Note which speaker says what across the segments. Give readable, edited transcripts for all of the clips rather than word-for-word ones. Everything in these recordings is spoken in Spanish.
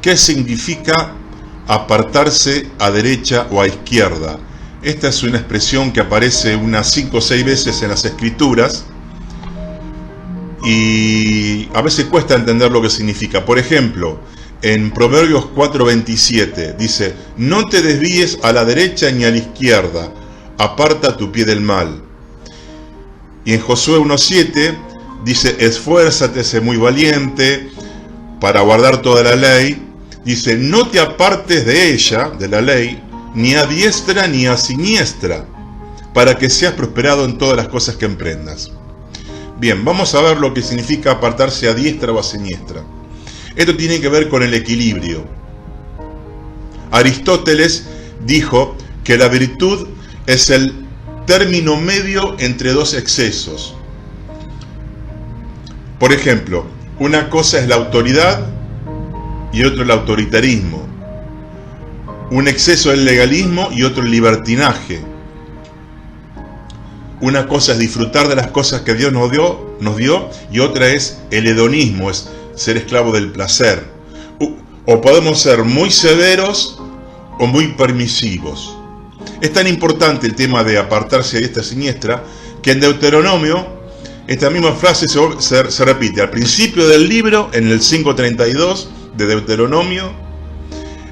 Speaker 1: ¿Qué significa apartarse a derecha o a izquierda? Esta es una expresión que aparece unas 5 o 6 veces en las Escrituras y a veces cuesta entender lo que significa. Por ejemplo, en Proverbios 4:27 dice: no te desvíes a la derecha ni a la izquierda, aparta tu pie del mal. Y en Josué 1:7 dice: esfuérzate, sé muy valiente para guardar toda la ley. Dice: no te apartes de ella, de la ley, ni a diestra ni a siniestra, para que seas prosperado en todas las cosas que emprendas. Bien, vamos a ver lo que significa apartarse a diestra o a siniestra. Esto tiene que ver con el equilibrio. Aristóteles dijo que la virtud es el término medio entre dos excesos. Por ejemplo, una cosa es la autoridad y otro el autoritarismo. Un exceso es el legalismo y otro el libertinaje. Una cosa es disfrutar de las cosas que Dios nos dio, y otra es el hedonismo, es ser esclavo del placer. O podemos ser muy severos o muy permisivos. Es tan importante el tema de apartarse de esta siniestra que en Deuteronomio esta misma frase se repite al principio del libro, en el 5:32 de Deuteronomio,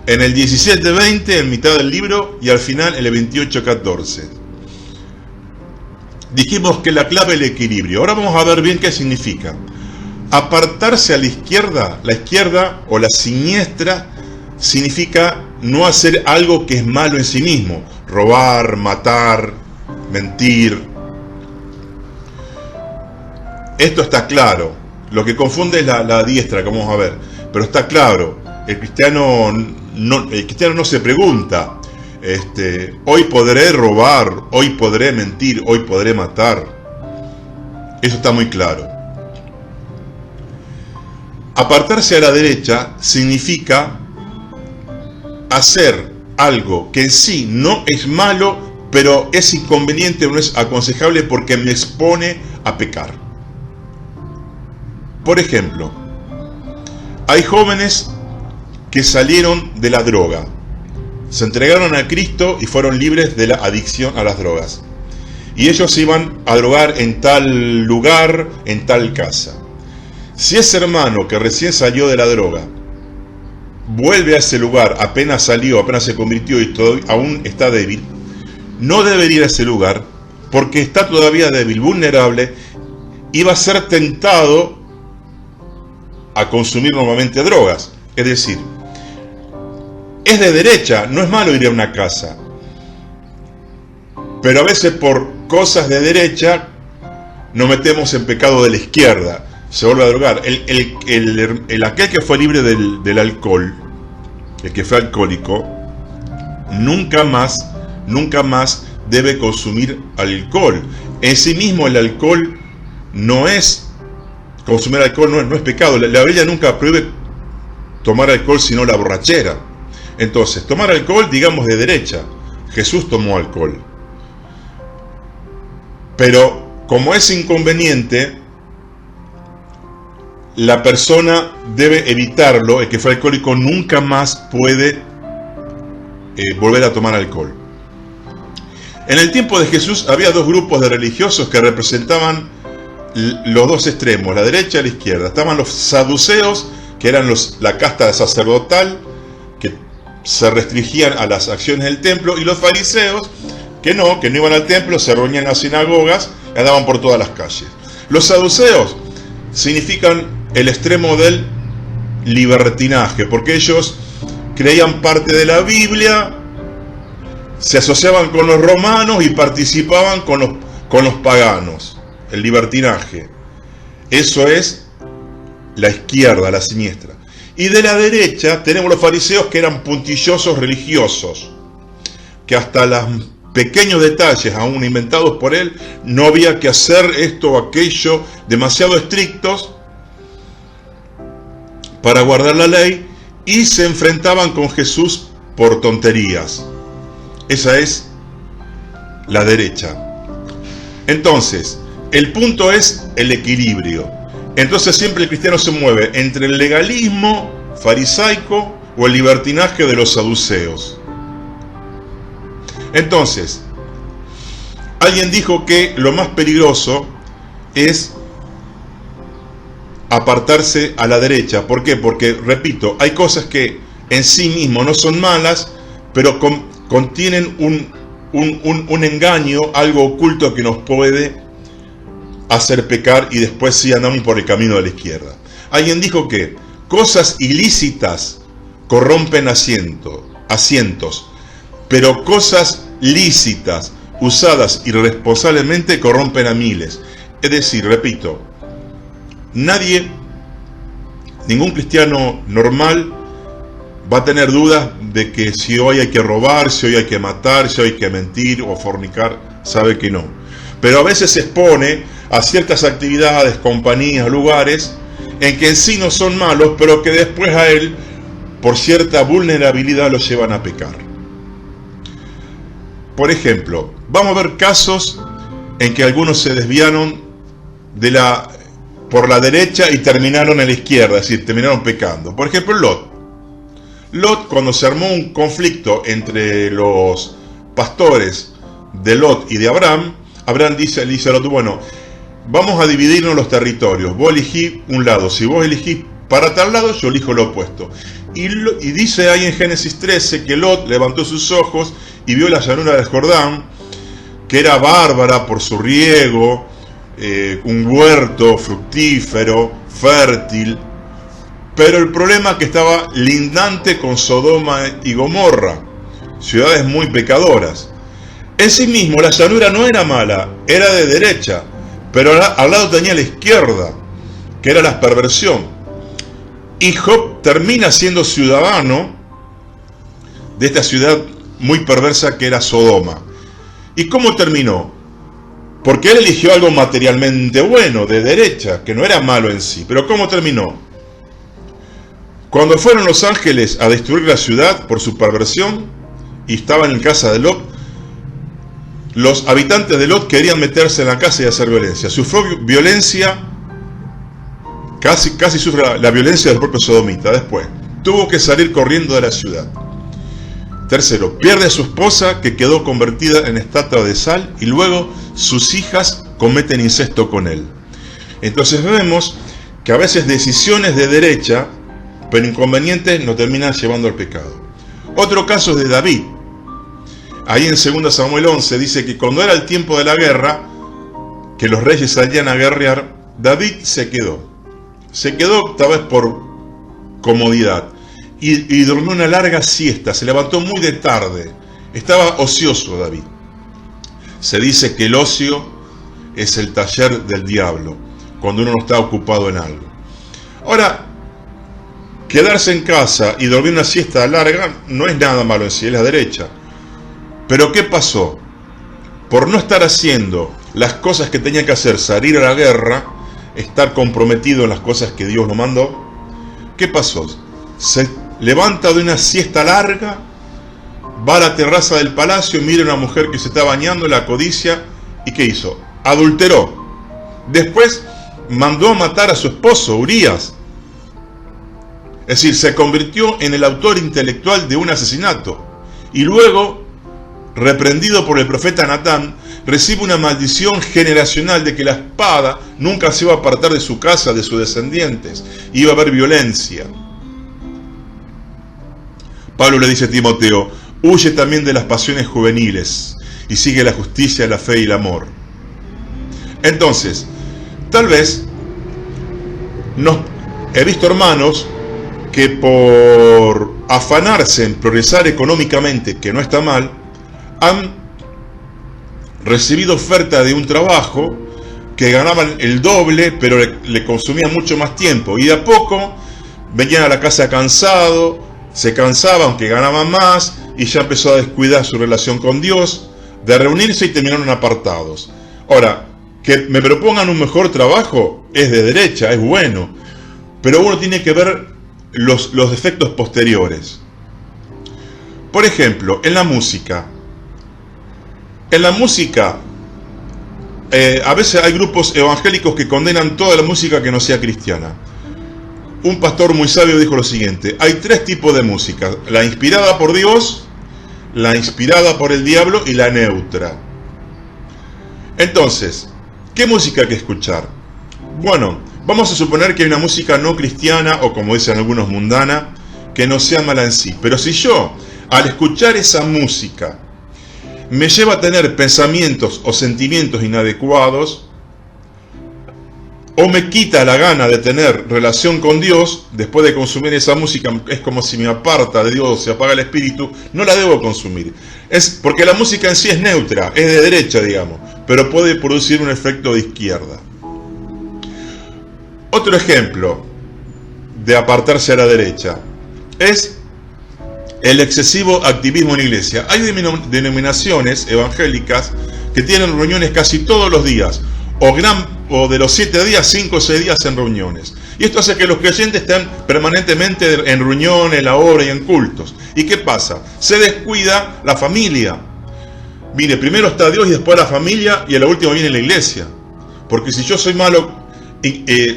Speaker 1: en el 17:20 en mitad del libro y al final en el 28:14. Dijimos que la clave es el equilibrio. Ahora vamos a ver bien qué significa. Apartarse a la izquierda o la siniestra, significa no hacer algo que es malo en sí mismo. Robar, matar, mentir. Esto está claro. Lo que confunde es la diestra, que vamos a ver. Pero está claro. El cristiano no se pregunta: hoy podré robar, hoy podré mentir, hoy podré matar. Eso está muy claro. Apartarse a la derecha significa hacer algo que en sí no es malo, pero es inconveniente o no es aconsejable porque me expone a pecar. Por ejemplo, hay jóvenes que salieron de la droga, se entregaron a Cristo y fueron libres de la adicción a las drogas. Y ellos iban a drogar en tal lugar, en tal casa. Si ese hermano que recién salió de la droga vuelve a ese lugar, apenas salió, apenas se convirtió y aún está débil, no debería ir a ese lugar porque está todavía débil, vulnerable, y va a ser tentado a consumir nuevamente drogas. Es decir, es de derecha, no es malo ir a una casa, pero a veces por cosas de derecha nos metemos en pecado de la izquierda, se vuelve a drogar. Aquel que fue libre del alcohol, el que fue alcohólico, nunca más debe consumir alcohol. En sí mismo el alcohol no es, consumir alcohol no es pecado. La Biblia nunca prohíbe tomar alcohol sino la borrachera. Entonces, tomar alcohol, digamos, de derecha. Jesús tomó alcohol. Pero como es inconveniente, la persona debe evitarlo. El que fue alcohólico nunca más puede volver a tomar alcohol. En el tiempo de Jesús había dos grupos de religiosos que representaban los dos extremos, la derecha y la izquierda. Estaban los saduceos, que eran la casta sacerdotal, que se restringían a las acciones del templo, y los fariseos, que no iban al templo, se reunían en las sinagogas y andaban por todas las calles. Los saduceos significan el extremo del libertinaje, porque ellos creían parte de la Biblia, se asociaban con los romanos y participaban con los paganos. El libertinaje. Eso es la izquierda, la siniestra. Y de la derecha tenemos los fariseos, que eran puntillosos religiosos, que hasta los pequeños detalles, aún inventados por él, no había que hacer esto o aquello, demasiado estrictos para guardar la ley, y se enfrentaban con Jesús por tonterías. Esa es la derecha. Entonces, el punto es el equilibrio. Entonces siempre el cristiano se mueve entre el legalismo farisaico o el libertinaje de los saduceos. Entonces, alguien dijo que lo más peligroso es apartarse a la derecha. ¿Por qué? Porque, repito, hay cosas que en sí mismo no son malas, pero contienen un engaño, algo oculto que nos puede hacer pecar y después sí andamos por el camino de la izquierda. Alguien dijo que cosas ilícitas corrompen asientos, pero cosas lícitas, usadas irresponsablemente, corrompen a miles. Es decir, repito, ningún cristiano normal va a tener dudas de que si hoy hay que robar, si hoy hay que matar, si hoy hay que mentir o fornicar, sabe que no. Pero a veces se expone a ciertas actividades, compañías, lugares, en que en sí no son malos, pero que después a él, por cierta vulnerabilidad, lo llevan a pecar. Por ejemplo, vamos a ver casos en que algunos se desviaron por la derecha y terminaron en la izquierda, es decir, terminaron pecando. Por ejemplo, Lot, cuando se armó un conflicto entre los pastores de Lot y de Abraham, Abraham le dice a Lot, bueno, vamos a dividirnos los territorios, vos elegí un lado, si vos elegís para tal lado, yo elijo lo opuesto. Y dice ahí en Génesis 13 que Lot levantó sus ojos y vio la llanura del Jordán, que era bárbara por su riego, un huerto fructífero, fértil, pero el problema es que estaba lindante con Sodoma y Gomorra, ciudades muy pecadoras. En sí mismo la llanura no era mala, era de derecha, pero al lado tenía la izquierda, que era la perversión. Y Job termina siendo ciudadano de esta ciudad muy perversa que era Sodoma. ¿Y cómo terminó? Porque él eligió algo materialmente bueno, de derecha, que no era malo en sí. Pero ¿cómo terminó? Cuando fueron los ángeles a destruir la ciudad por su perversión, y estaban en casa de Lot, los habitantes de Lot querían meterse en la casa y hacer violencia. Sufrió violencia, casi sufre la violencia del propio sodomita. Después, tuvo que salir corriendo de la ciudad. Tercero, pierde a su esposa, que quedó convertida en estatua de sal, y luego sus hijas cometen incesto con él. Entonces vemos que a veces decisiones de derecha, pero inconvenientes, nos terminan llevando al pecado. Otro caso es de David. Ahí en 2 Samuel 11 dice que cuando era el tiempo de la guerra, que los reyes salían a guerrear, David se quedó. Se quedó tal vez por comodidad. Y durmió una larga siesta, se levantó muy de tarde. Estaba ocioso David. Se dice que el ocio es el taller del diablo, cuando uno no está ocupado en algo. Ahora, quedarse en casa y dormir una siesta larga no es nada malo en sí, es la derecha. Pero ¿qué pasó? Por no estar haciendo las cosas que tenía que hacer, salir a la guerra, estar comprometido en las cosas que Dios nos mandó, ¿qué pasó? Se levanta de una siesta larga, va a la terraza del palacio, mira a una mujer que se está bañando, la codicia, ¿y qué hizo? Adulteró. Después mandó a matar a su esposo, Urías. Es decir, se convirtió en el autor intelectual de un asesinato. Y luego, reprendido por el profeta Natán, recibe una maldición generacional de que la espada nunca se iba a apartar de su casa, de sus descendientes. Iba a haber violencia. Pablo le dice a Timoteo, huye también de las pasiones juveniles y sigue la justicia, la fe y el amor. Entonces, tal vez he visto hermanos que por afanarse en progresar económicamente, que no está mal, han recibido oferta de un trabajo que ganaban el doble, pero le consumía mucho más tiempo. Y de a poco venían a la casa cansado, se cansaba aunque ganaban más, y ya empezó a descuidar su relación con Dios, de reunirse y terminaron apartados. Ahora, que me propongan un mejor trabajo es de derecha, es bueno, pero uno tiene que ver los defectos posteriores. Por ejemplo, en la música. A veces hay grupos evangélicos que condenan toda la música que no sea cristiana. un pastor muy sabio dijo lo siguiente: hay tres tipos de música: la inspirada por Dios, la inspirada por el diablo y la neutra. Entonces, ¿qué música hay que escuchar? Bueno, vamos a suponer que hay una música no cristiana, o como dicen algunos, mundana, que no sea mala en sí. Pero si yo, al escuchar esa música, me lleva a tener pensamientos o sentimientos inadecuados, o me quita la gana de tener relación con Dios, después de consumir esa música, es como si me aparta de Dios, se apaga el espíritu, no la debo consumir. Es porque la música en sí es neutra, es de derecha, digamos, pero puede producir un efecto de izquierda. Otro ejemplo de apartarse a la derecha es el excesivo activismo en la iglesia. Hay denominaciones evangélicas que tienen reuniones casi todos los días, o de los 7 días, 5 o 6 días en reuniones. Y esto hace que los creyentes estén permanentemente en reuniones, en la obra y en cultos. ¿Y qué pasa? Se descuida la familia. Mire, primero está Dios y después la familia, y a la última viene la iglesia. Porque si yo soy malo,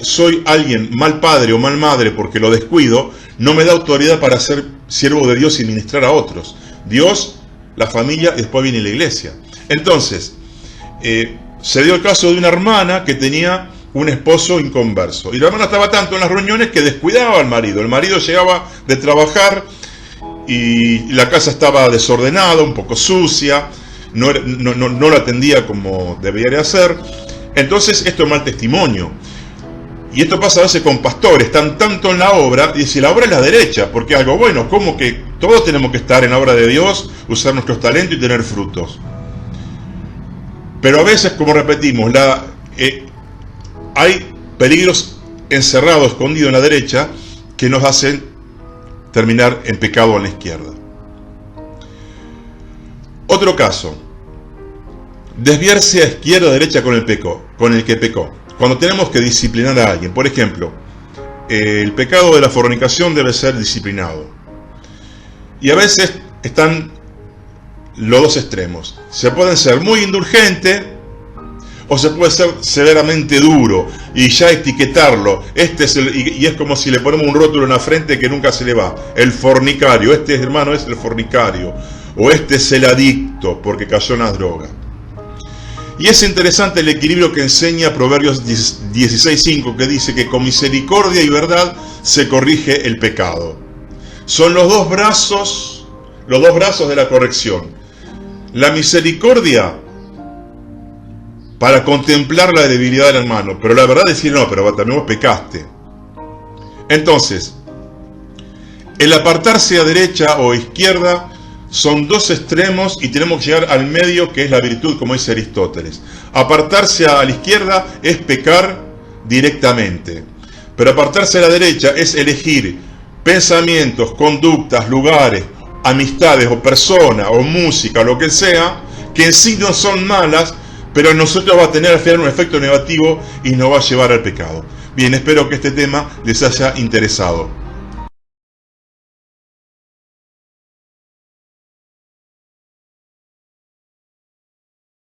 Speaker 1: soy alguien mal padre o mal madre porque lo descuido, no me da autoridad para ser siervo de Dios y ministrar a otros. Dios, la familia y después viene la iglesia. Entonces, se dio el caso de una hermana que tenía un esposo inconverso. Y la hermana estaba tanto en las reuniones que descuidaba al marido. El marido llegaba de trabajar y la casa estaba desordenada, un poco sucia, no lo atendía como debería hacer. Entonces esto es mal testimonio. Y esto pasa a veces con pastores, están tanto en la obra, y si la obra es la derecha, porque algo bueno, como que todos tenemos que estar en la obra de Dios, usar nuestros talentos y tener frutos. Pero a veces, como repetimos, hay peligros encerrados, escondidos en la derecha, que nos hacen terminar en pecado a la izquierda. Otro caso: desviarse a izquierda o derecha con el que pecó. Cuando tenemos que disciplinar a alguien, por ejemplo, el pecado de la fornicación debe ser disciplinado. Y a veces están los dos extremos. Se pueden ser muy indulgente o se puede ser severamente duro y ya etiquetarlo. Y es como si le ponemos un rótulo en la frente que nunca se le va: el fornicario, este hermano es el fornicario, o este es el adicto porque cayó en las drogas. Y es interesante el equilibrio que enseña Proverbios 16:5, que dice que con misericordia y verdad se corrige el pecado. Son los dos brazos de la corrección. La misericordia para contemplar la debilidad del hermano, pero la verdad es decir: no, pero también vos pecaste. Entonces, el apartarse a derecha o izquierda son dos extremos y tenemos que llegar al medio, que es la virtud, como dice Aristóteles. Apartarse a la izquierda es pecar directamente, pero apartarse a la derecha es elegir pensamientos, conductas, lugares, amistades o personas o música o lo que sea, que en sí no son malas, pero en nosotros va a tener al final un efecto negativo y nos va a llevar al pecado. Bien, espero que este tema les haya interesado.